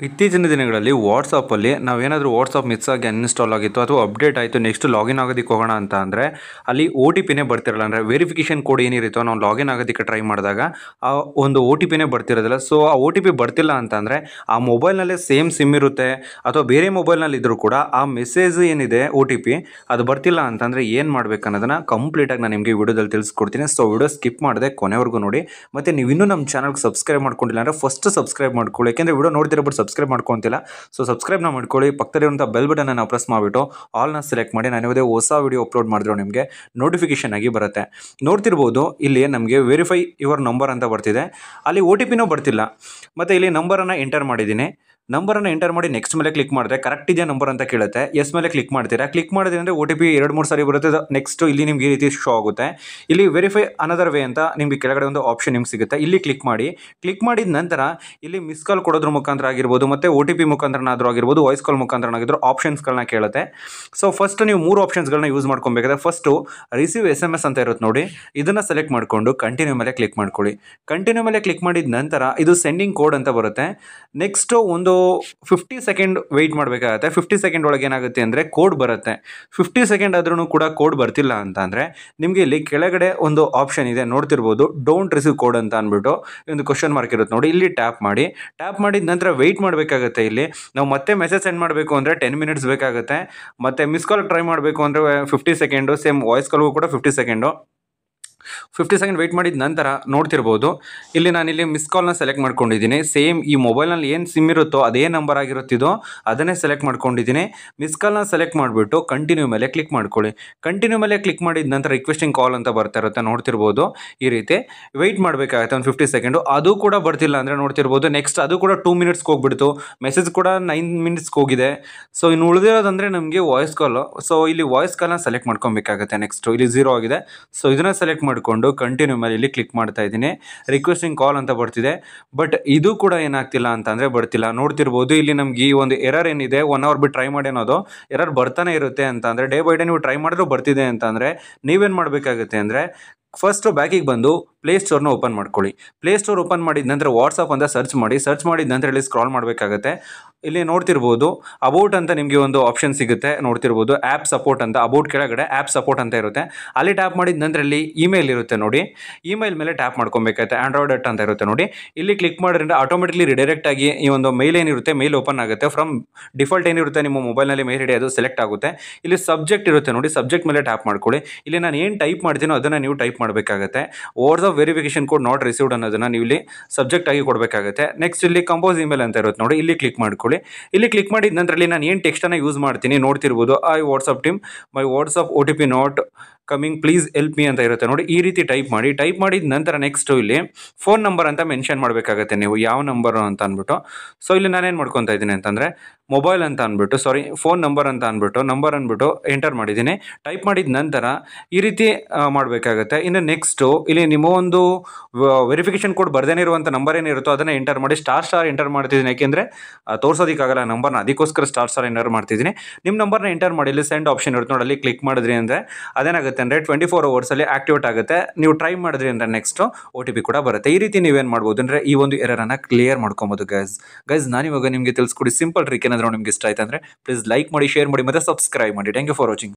ಇತ್ತೀಚಿನ ದಿನಗಳಲ್ಲಿ ವಾಟ್ಸಪ್ಪಲ್ಲಿ ನಾವೇನಾದರೂ ವಾಟ್ಸಪ್ ಮಿಸ್ ಆಗಿ ಅನ್ಇನ್ಸ್ಟಾಲ್ ಆಗಿತ್ತು ಅಥವಾ ಅಪ್ಡೇಟ್ ಆಯಿತು ನೆಕ್ಸ್ಟ್ ಲಾಗಿನ್ ಆಗೋದಕ್ಕೆ ಹೋಗೋಣ ಅಂತ ಅಂದರೆ ಅಲ್ಲಿ ಒ ಟಿ ಪಿನೇ ಬರ್ತಿರಲ್ಲ. ಅಂದರೆ ವೆರಿಫಿಕೇಷನ್ ಕೋಡ್ ಏನಿರುತ್ತೋ ನಾವು ಲಾಗಿನ್ ಆಗೋದಕ್ಕೆ ಟ್ರೈ ಮಾಡಿದಾಗ ಆ ಒಂದು ಒ ಟಿ ಪಿನೇ ಬರ್ತಿರೋದಿಲ್ಲ. ಸೊ ಆ ಒ ಟಿ ಪಿ ಬರ್ತಿಲ್ಲ ಅಂತಂದರೆ ಆ ಮೊಬೈಲ್ನಲ್ಲೇ ಸೇಮ್ ಸಿಮ್ ಇರುತ್ತೆ ಅಥವಾ ಬೇರೆ ಮೊಬೈಲ್ನಲ್ಲಿ ಇದ್ದರೂ ಕೂಡ ಆ ಮೆಸೇಜ್ ಏನಿದೆ ಒ ಟಿ ಪಿ ಅದು ಬರ್ತಿಲ್ಲ ಅಂತಂದರೆ ಏನು ಮಾಡಬೇಕು ಅನ್ನೋದನ್ನು ಕಂಪ್ಲೀಟಾಗಿ ನಾನು ನಿಮಗೆ ವಿಡಿಯೋದಲ್ಲಿ ತಿಳಿಸ್ಕೊಡ್ತೀನಿ. ಸೊ ವಿಡಿಯೋ ಸ್ಕಿಪ್ ಮಾಡದೆ ಕೊನೆವರೆಗೂ ನೋಡಿ. ಮತ್ತು ನೀವು ಇನ್ನೂ ನಮ್ಮ ಚಾನಲ್ಗೆ ಸಬ್ಸ್ಕ್ರೈಬ್ ಮಾಡ್ಕೊಂಡಿಲ್ಲ ಅಂದರೆ ಫಸ್ಟ್ ಸಬ್ಸ್ಕ್ರೈಬ್ ಮಾಡ್ಕೊಳ್ಳಿ. ಯಾಕೆಂದರೆ ವಿಡಿಯೋ ನೋಡ್ತಿರೋ ಬಟ್ ಸಬ್ಸ್ಕ್ರೈಬ್ ಮಾಡ್ಕೊತಿಲ್ಲ. ಸೊ ಸಬ್ಸ್ಕ್ರೈಬ್ನ ಮಾಡ್ಕೊಳ್ಳಿ. ಪಕ್ಕದಲ್ಲಿರುವಂಥ ಬೆಲ್ ಬಟನ್ನ ಪ್ರೆಸ್ ಮಾಡಿಬಿಟ್ಟು ಆಲ್ನ ಸೆಲೆಕ್ಟ್ ಮಾಡಿ. ನಾನು ಯಾವುದೇ ಹೊಸ ವಿಡಿಯೋ ಅಪ್ಲೋಡ್ ಮಾಡಿದ್ರು ನಿಮಗೆ ನೋಟಿಫಿಕೇಶನ್ ಆಗಿ ಬರುತ್ತೆ. ನೋಡ್ತಿರ್ಬೋದು ಇಲ್ಲಿ ನಮಗೆ ವೆರಿಫೈ ಯುವರ್ ನಂಬರ್ ಅಂತ ಬರ್ತಿದೆ. ಅಲ್ಲಿ ಒ ಟಿ ಪಿನೂ ಬರ್ತಿಲ್ಲ. ಮತ್ತು ಇಲ್ಲಿ ನಂಬರನ್ನು ಎಂಟರ್ ಮಾಡಿದ್ದೀನಿ. ನಂಬರನ್ನು ಎಂಟರ್ ಮಾಡಿ ನೆಕ್ಸ್ಟ್ ಮೇಲೆ ಕ್ಲಿಕ್ ಮಾಡಿದ್ರೆ ಕರೆಕ್ಟ್ ಇದೆಯಾ ನಂಬರ್ ಅಂತ ಕೇಳುತ್ತೆ. ಎಸ್ ಮೇಲೆ ಕ್ಲಿಕ್ ಮಾಡ್ತೀರಾ. ಕ್ಲಿಕ್ ಮಾಡಿದ್ರೆ ಅಂದರೆ ಒ ಟಿ ಪಿ 2-3 ಸಾರಿ ಬರುತ್ತೆ. ನೆಕ್ಸ್ಟ್ ಇಲ್ಲಿ ನಿಮ್ಗೆ ಈ ರೀತಿ ಶೋ ಆಗುತ್ತೆ. ಇಲ್ಲಿ ವೆರಿಫೈ ಅನದರ್ ವೇ ಅಂತ ನಿಮಗೆ ಕೆಳಗಡೆ ಒಂದು ಆಪ್ಷನ್ ನಿಮ್ಗೆ ಸಿಗುತ್ತೆ. ಇಲ್ಲಿ ಕ್ಲಿಕ್ ಮಾಡಿ. ಕ್ಲಿಕ್ ಮಾಡಿದ ನಂತರ ಇಲ್ಲಿ ಮಿಸ್ ಕಾಲ್ ಕೊಡೋದ್ರ ಮುಖಾಂತರ ಆಗಿರ್ಬೋದು, ಮತ್ತು ಒ ಟಿ ಪಿ ಮುಖಾಂತರನಾದರೂ ಆಗಿರ್ಬೋದು, ವಾಯ್ಸ್ ಕಾಲ್ ಮುಖಾಂತರನಾಗಿದ್ರು ಆಪ್ಷನ್ಸ್ಗಳನ್ನ ಕೇಳುತ್ತೆ. ಸೊ ಫಸ್ಟ್ ನೀವು 3 ಆಪ್ಷನ್ಸ್ಗಳನ್ನ ಯೂಸ್ ಮಾಡ್ಕೊಬೇಕಾದ್ರೆ ಫಸ್ಟು ರಿಸೀವ್ SMS ಅಂತ ಇರುತ್ತೆ ನೋಡಿ, ಇದನ್ನು ಸೆಲೆಕ್ಟ್ ಮಾಡಿಕೊಂಡು ಕಂಟಿನ್ಯೂ ಮೇಲೆ ಕ್ಲಿಕ್ ಮಾಡ್ಕೊಳ್ಳಿ. ಕಂಟಿನ್ಯೂ ಮೇಲೆ ಕ್ಲಿಕ್ ಮಾಡಿದ ನಂತರ ಇದು ಸೆಂಡಿಂಗ್ ಕೋಡ್ ಅಂತ ಬರುತ್ತೆ. ನೆಕ್ಸ್ಟು ಒಂದು 50 ಸೆಕೆಂಡ್ ವೆಯ್ಟ್ ಮಾಡಬೇಕಾಗತ್ತೆ. 50 ಸೆಕೆಂಡ್ ಒಳಗೆ ಏನಾಗುತ್ತೆ ಅಂದರೆ ಕೋಡ್ ಬರುತ್ತೆ. 50 ಸೆಕೆಂಡ್ ಆದ್ರೂ ಕೂಡ ಕೋಡ್ ಬರ್ತಿಲ್ಲ ಅಂತ ಅಂದರೆ ನಿಮಗೆ ಇಲ್ಲಿ ಕೆಳಗಡೆ ಒಂದು ಆಪ್ಷನ್ ಇದೆ ನೋಡ್ತಿರ್ಬೋದು, ಡೋಂಟ್ ರಿಸೀವ್ ಕೋಡ್ ಅಂತ ಅಂದ್ಬಿಟ್ಟು ಒಂದು ಕ್ವಶನ್ ಮಾರ್ಕ್ ಇರುತ್ತೆ ನೋಡಿ, ಇಲ್ಲಿ ಟ್ಯಾಪ್ ಮಾಡಿ. ಟ್ಯಾಪ್ ಮಾಡಿದ ನಂತರ ವೆಯ್ಟ್ ಮಾಡಬೇಕಾಗತ್ತೆ. ಇಲ್ಲಿ ನಾವು ಮತ್ತೆ ಮೆಸೇಜ್ ಸೆಂಡ್ ಮಾಡಬೇಕು ಅಂದರೆ 10 ಮಿನಿಟ್ಸ್ ಬೇಕಾಗುತ್ತೆ. ಮತ್ತು ಮಿಸ್ ಕಾಲ್ ಟ್ರೈ ಮಾಡಬೇಕು ಅಂದರೆ 50 ಸೆಕೆಂಡು, ಸೇಮ್ ವಾಯ್ಸ್ ಕಾಲ್ಗೂ ಕೂಡ 50 ಸೆಕೆಂಡು. 50 ಸೆಕೆಂಡ್ ವೆಯ್ಟ್ ಮಾಡಿದ ನಂತರ ನೋಡ್ತಿರ್ಬೋದು ಇಲ್ಲಿ ನಾನಿಲ್ಲಿ ಮಿಸ್ ಕಾಲ್ನ ಸೆಲೆಕ್ಟ್ ಮಾಡ್ಕೊಂಡಿದ್ದೀನಿ. ಸೇಮ್ ಈ ಮೊಬೈಲ್ನಲ್ಲಿ ಏನು ಸಿಮ್ ಇರುತ್ತೋ ಅದೇ ನಂಬರ್ ಆಗಿರುತ್ತಿದೋ ಅದನ್ನೇ ಸೆಲೆಕ್ಟ್ ಮಾಡ್ಕೊಂಡಿದ್ದೀನಿ. ಮಿಸ್ ಕಾಲ್ನ ಸೆಲೆಕ್ಟ್ ಮಾಡಿಬಿಟ್ಟು ಕಂಟಿನ್ಯೂ ಮೇಲೆ ಕ್ಲಿಕ್ ಮಾಡ್ಕೊಳ್ಳಿ. ಕಂಟಿನ್ಯೂ ಮೇಲೆ ಕ್ಲಿಕ್ ಮಾಡಿದ ನಂತರ ರಿಕ್ವೆಸ್ಟಿಂಗ್ ಕಾಲ್ ಅಂತ ಬರ್ತಾ ಇರುತ್ತೆ ನೋಡ್ತಿರ್ಬೋದು. ಈ ರೀತಿ ವೆಯ್ಟ್ ಮಾಡಬೇಕಾಗುತ್ತೆ ಒಂದು 50 ಸೆಕೆಂಡು. ಅದು ಕೂಡ ಬರ್ತಿಲ್ಲ ಅಂದರೆ ನೋಡ್ತಿರ್ಬೋದು ನೆಕ್ಸ್ಟ್ ಅದು ಕೂಡ 2 ಮಿನಿಟ್ಸ್ಗೆ ಹೋಗ್ಬಿಡ್ತು. ಮೆಸೇಜ್ ಕೂಡ 9 ಮಿನಿಟ್ಸ್ಗೆ ಹೋಗಿದೆ. ಸೊ ಇನ್ನು ಉಳಿದಿರೋದಂದರೆ ನಮಗೆ ವಾಯ್ಸ್ ಕಾಲು. ಸೊ ಇಲ್ಲಿ ವಾಯ್ಸ್ ಕಾಲ್ನ ಸೆಲೆಕ್ಟ್ ಮಾಡ್ಕೊಬೇಕಾಗುತ್ತೆ. ನೆಕ್ಸ್ಟು ಇಲ್ಲಿ 0 ಆಗಿದೆ. ಸೊ ಇದನ್ನು ಸೆಲೆಕ್ಟ್ ಮಾಡಿಕೊಂಡು ಕಂಟಿನ್ಯೂ ಮೇಲೆ ಇಲ್ಲಿ ಕ್ಲಿಕ್ ಮಾಡ್ತಾ ಇದ್ದೀನಿ. ರಿಕ್ವೆಸ್ಟಿಂಗ್ ಕಾಲ್ ಅಂತ ಬರ್ತಿದೆ. ಬಟ್ ಇದು ಕೂಡ ಏನಾಗ್ತಿಲ್ಲ ಅಂತಂದರೆ ಬರ್ತಿಲ್ಲ. ನೋಡ್ತಿರ್ಬೋದು ಇಲ್ಲಿ ನಮ್ಗೆ ಈ ಒಂದು ಎರರ್ ಏನಿದೆ 1 ಅವರ್ ಬಿಟ್ಟು ಟ್ರೈ ಮಾಡಿ ಅನ್ನೋದು ಎರರ್ ಬರ್ತಾನೆ ಇರುತ್ತೆ ಅಂತ ಅಂದರೆ ಡೇ ಬೈ ಡೇ ನೀವು ಟ್ರೈ ಮಾಡಿದ್ರು ಬರ್ತಿದೆ ಅಂತಂದರೆ ನೀವೇನು ಮಾಡಬೇಕಾಗುತ್ತೆ ಅಂದರೆ ಫಸ್ಟು ಬ್ಯಾಕಿಗೆ ಬಂದು ಪ್ಲೇಸ್ಟೋರ್ನ ಓಪನ್ ಮಾಡ್ಕೊಳ್ಳಿ. ಪ್ಲೇಸ್ಟೋರ್ ಓಪನ್ ಮಾಡಿದ ನಂತರ ವಾಟ್ಸಪ್ ಅಂತ ಸರ್ಚ್ ಮಾಡಿ. ಸರ್ಚ್ ಮಾಡಿದ ನಂತರ ಇಲ್ಲಿ ಸ್ಕ್ರಾಲ್ ಮಾಡಬೇಕಾಗತ್ತೆ. ಇಲ್ಲಿ ನೋಡ್ತಿರ್ಬೋದು ಅಬೌಟ್ ಅಂತ ನಿಮಗೆ ಒಂದು ಆಪ್ಷನ್ ಸಿಗುತ್ತೆ ನೋಡ್ತಿರ್ಬೋದು, ಆ್ಯಪ್ ಸಪೋರ್ಟ್ ಅಂತ. ಅಬೌಟ್ ಕೆಳಗಡೆ ಆ್ಯಪ್ ಸಪೋರ್ಟ್ ಅಂತ ಇರುತ್ತೆ. ಅಲ್ಲಿ ಟ್ಯಾಪ್ ಮಾಡಿದ ನಂತರ ಇಲ್ಲಿ ಇಮೇಲ್ ಇರುತ್ತೆ ನೋಡಿ, ಇಮೇಲ್ ಮೇಲೆ ಟ್ಯಾಪ್ ಮಾಡ್ಕೊಬೇಕಾಗುತ್ತೆ. ಆಂಡ್ರಾಯ್ಡ್ ಅಂತ ಇರುತ್ತೆ ನೋಡಿ, ಇಲ್ಲಿ ಕ್ಲಿಕ್ ಮಾಡಿದ್ರೆ ಆಟೋಮೆಟಿಕ್ಲಿ ರಿಡೈರೆಕ್ಟ್ ಆಗಿ ಈ ಒಂದು ಮೇಲ್ ಏನಿರುತ್ತೆ ಮೇಲ್ ಓಪನ್ ಆಗುತ್ತೆ. ಫ್ರಮ್ ಡಿಫಾಲ್ಟ್ ಏನಿರುತ್ತೆ ನಿಮ್ಮ ಮೊಬೈಲ್ನಲ್ಲಿ ಮೇಲ್ ಐಡಿ ಅದು ಸೆಲೆಕ್ಟ್ ಆಗುತ್ತೆ. ಇಲ್ಲಿ ಸಬ್ಜೆಕ್ಟ್ ಇರುತ್ತೆ ನೋಡಿ, ಸಬ್ಜೆಕ್ಟ್ ಮೇಲೆ ಟ್ಯಾಪ್ ಮಾಡ್ಕೊಳ್ಳಿ. ಇಲ್ಲಿ ನಾನು ಏನು ಟೈಪ್ ಮಾಡ್ತೀನೋ ಅದನ್ನು ನೀವು ಟೈಪ್ ಮಾಡಬೇಕಾಗುತ್ತೆ. WhatsApp verification code not received ಅನ್ನೋದನ್ನು ನೀವು ಇಲ್ಲಿ ಸಬ್ಜೆಕ್ಟ್ ಆಗಿ ಕೊಡಬೇಕಾಗುತ್ತೆ. ನೆಕ್ಸ್ಟ್ ಇಲ್ಲಿ ಕಂಪೋಸ್ ಇಮೇಲ್ ಅಂತ ಇರುತ್ತೆ ನೋಡಿ, ಇಲ್ಲಿ ಕ್ಲಿಕ್ ಮಾಡ್ಕೊಳ್ಳಿ. ಇಲ್ಲಿ ಕ್ಲಿಕ್ ಮಾಡಿದ ನಂತರ ನಾನು ಏನು ಟೆಕ್ಸ್ಟನ್ನು ಯೂಸ್ ಮಾಡ್ತೀನಿ ನೋಡ್ತಿರ್ಬೋದು, I WhatsApp team my WhatsApp O T P not coming please help me ಅಂತ ಇರುತ್ತೆ ನೋಡಿ, ಈ ರೀತಿ ಟೈಪ್ ಮಾಡಿ. ಟೈಪ್ ಮಾಡಿದ ನಂತರ ನೆಕ್ಸ್ಟು ಇಲ್ಲಿ ಫೋನ್ ನಂಬರ್ ಅಂತ ಮೆನ್ಷನ್ ಮಾಡಬೇಕಾಗತ್ತೆ ನೀವು ಯಾವ ನಂಬರು ಅಂತ ಅಂದ್ಬಿಟ್ಟು. ಸೊ ಇಲ್ಲಿ ನಾನೇನು ಮಾಡ್ಕೊತಾ ಇದ್ದೀನಿ ಅಂತಂದರೆ ಮೊಬೈಲ್ ಅಂತ ಅಂದ್ಬಿಟ್ಟು ಫೋನ್ ನಂಬರ್ ಅಂತ ಅಂದ್ಬಿಟ್ಟು ನಂಬರ್ ಅಂದ್ಬಿಟ್ಟು ಎಂಟರ್ ಮಾಡಿದ್ದೀನಿ. ಟೈಪ್ ಮಾಡಿದ ನಂತರ ಈ ರೀತಿ ಮಾಡಬೇಕಾಗತ್ತೆ. ಇನ್ನು ನೆಕ್ಸ್ಟು ಇಲ್ಲಿ ನಿಮ್ಮ ಒಂದು ವೆರಿಫಿಕೇಷನ್ ಕೋಡ್ ಬರ್ದೇನೆ ಇರುವಂಥ ನಂಬರ್ ಏನಿರುತ್ತೋ ಅದನ್ನು ಎಂಟರ್ ಮಾಡಿ. ಸ್ಟಾರ್ ಎಂಟರ್ ಮಾಡ್ತಿದ್ದೀನಿ, ಯಾಕೆಂದರೆ ತೋರ್ಸೋದಕ್ಕಾಗಲ್ಲ ನಂಬರ್ನ, ಅದಕ್ಕೋಸ್ಕರ ಸ್ಟಾರ್ ಎಂಟರ್ ಮಾಡ್ತಿದ್ದೀನಿ. ನಿಮ್ಮ ನಂಬರ್ನ ಎಂಟರ್ ಮಾಡಿ. ಇಲ್ಲಿ ಸೆಂಡ್ ಆಪ್ಷನ್ ಇರುತ್ತೆ ನೋಡಿ, ಅಲ್ಲಿ ಕ್ಲಿಕ್ ಮಾಡಿದ್ರಿ ಅಂದರೆ ಅದೇನಾಗುತ್ತೆ ಅಂದರೆ 24 ಅವರ್ಸಲ್ಲಿ ಆಕ್ಟಿವೇಟ್ ಆಗುತ್ತೆ. ನೀವು ಟ್ರೈ ಮಾಡಿದ್ರಿ ಅಂದರೆ ನೆಕ್ಸ್ಟು ಒ ಟಿ ಪಿ ಕೂಡ ಬರುತ್ತೆ. ಈ ರೀತಿ ನೀವೇನು ಮಾಡ್ಬೋದು ಅಂದರೆ ಈ ಒಂದು ಎರರನ್ನು ಕ್ಲಿಯರ್ ಮಾಡ್ಕೊಬೋದು ಗೈಸ್. ನಾನಿವಾಗ ನಿಮಗೆ ತಿಳಿಸ್ಕೊಡಿ ಸಿಂಪಲ್ ಟ್ರಿಕ್. ಏನಾದರೂ ನಿಮ್ಗೆ ಇಷ್ಟ ಆಯ್ತು ಅಂದರೆ ಪ್ಲೀಸ್ ಲೈಕ್ ಮಾಡಿ, ಶೇರ್ ಮಾಡಿ ಮತ್ತು ಸಬ್ಸ್ಕ್ರೈಬ್ ಮಾಡಿ. Thank you for watching.